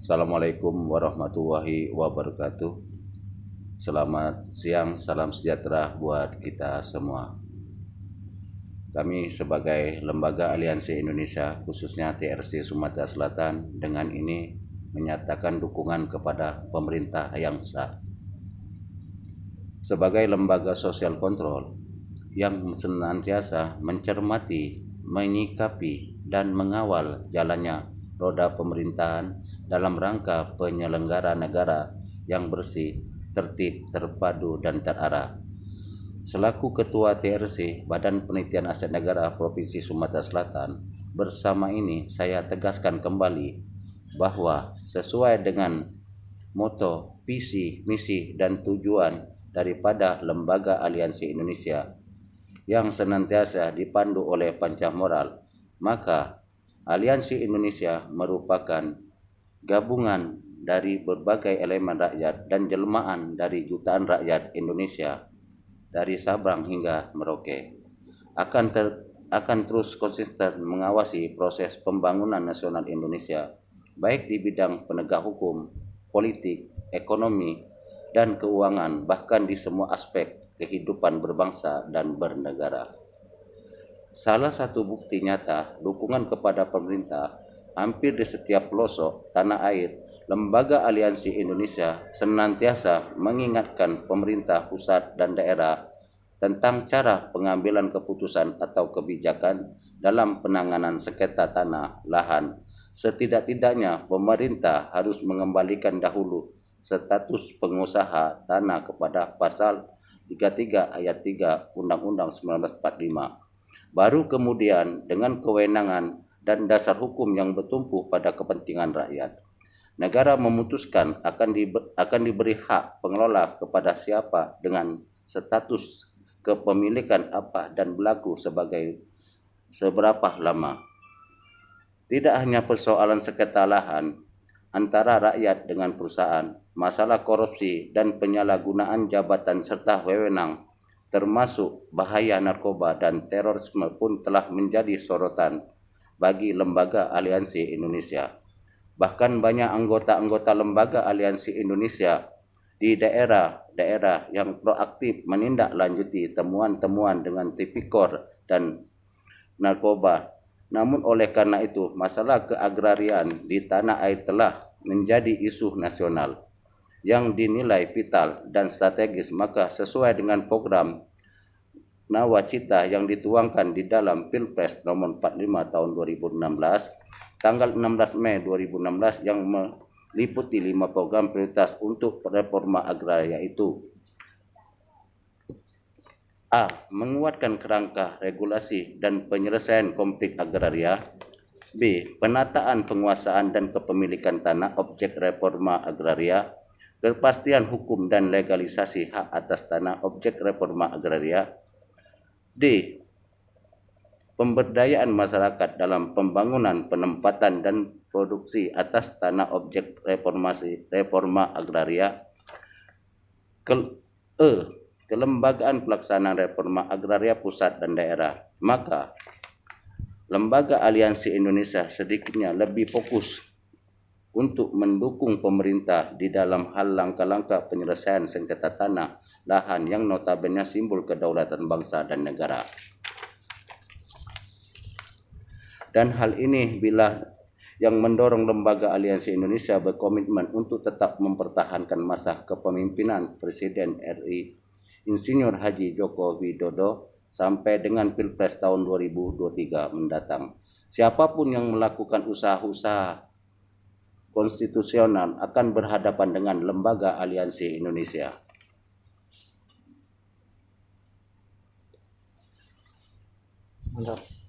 Assalamualaikum warahmatullahi wabarakatuh. Selamat siang, salam sejahtera buat kita semua. Kami sebagai Lembaga Aliansi Indonesia, khususnya TRC Sumatera Selatan, dengan ini menyatakan dukungan kepada pemerintah yang sah. Sebagai lembaga sosial kontrol yang senantiasa mencermati, menyikapi, dan mengawal jalannya roda pemerintahan dalam rangka penyelenggara negara yang bersih, tertib, terpadu, dan terarah. Selaku Ketua TRC Badan Penelitian Aset Negara Provinsi Sumatera Selatan, bersama ini saya tegaskan kembali bahwa sesuai dengan moto, visi, misi, dan tujuan daripada Lembaga Aliansi Indonesia yang senantiasa dipandu oleh pancah moral, maka Aliansi Indonesia merupakan gabungan dari berbagai elemen rakyat dan jelmaan dari jutaan rakyat Indonesia dari Sabang hingga Merauke. Akan terus konsisten mengawasi proses pembangunan nasional Indonesia, baik di bidang penegak hukum, politik, ekonomi, dan keuangan, bahkan di semua aspek kehidupan berbangsa dan bernegara. Salah satu bukti nyata dukungan kepada pemerintah hampir di setiap pelosok tanah air, Lembaga Aliansi Indonesia senantiasa mengingatkan pemerintah pusat dan daerah tentang cara pengambilan keputusan atau kebijakan dalam penanganan sengketa tanah, lahan. Setidak-tidaknya pemerintah harus mengembalikan dahulu status pengusaha tanah kepada pasal 33 ayat 3 Undang-Undang 1945. Baru kemudian dengan kewenangan dan dasar hukum yang bertumpu pada kepentingan rakyat, negara memutuskan akan diberi hak pengelola kepada siapa dengan status kepemilikan apa dan berlaku seberapa lama. Tidak hanya persoalan sengketa lahan antara rakyat dengan perusahaan, masalah korupsi dan penyalahgunaan jabatan serta wewenang, termasuk bahaya narkoba dan terorisme pun telah menjadi sorotan bagi Lembaga Aliansi Indonesia. Bahkan banyak anggota-anggota Lembaga Aliansi Indonesia di daerah-daerah yang proaktif menindaklanjuti temuan-temuan dengan tipikor dan narkoba. Namun oleh karena itu, masalah keagrarian di tanah air telah menjadi isu nasional yang dinilai vital dan strategis, maka sesuai dengan program nawacita yang dituangkan di dalam Pilpres nomor 45 tahun 2016, tanggal 16 Mei 2016 yang meliputi 5 program prioritas untuk reforma agraria itu: A. Menguatkan kerangka regulasi dan penyelesaian konflik agraria. B. Penataan penguasaan dan kepemilikan tanah objek reforma agraria. Kepastian hukum dan legalisasi hak atas tanah objek reforma agraria. D. Pemberdayaan masyarakat dalam pembangunan, penempatan, dan produksi atas tanah objek reforma agraria. Kelembagaan pelaksanaan reforma agraria pusat dan daerah. Maka Lembaga Aliansi Indonesia sedikitnya lebih fokus untuk mendukung pemerintah di dalam hal langkah-langkah penyelesaian sengketa tanah, lahan yang notabene simbol kedaulatan bangsa dan negara. Dan hal ini yang mendorong Lembaga Aliansi Indonesia berkomitmen untuk tetap mempertahankan masa kepemimpinan Presiden RI Insinyur Haji Joko Widodo sampai dengan Pilpres tahun 2023 mendatang. Siapapun yang melakukan usaha-usaha konstitusional akan berhadapan dengan Lembaga Aliansi Indonesia. Mantap.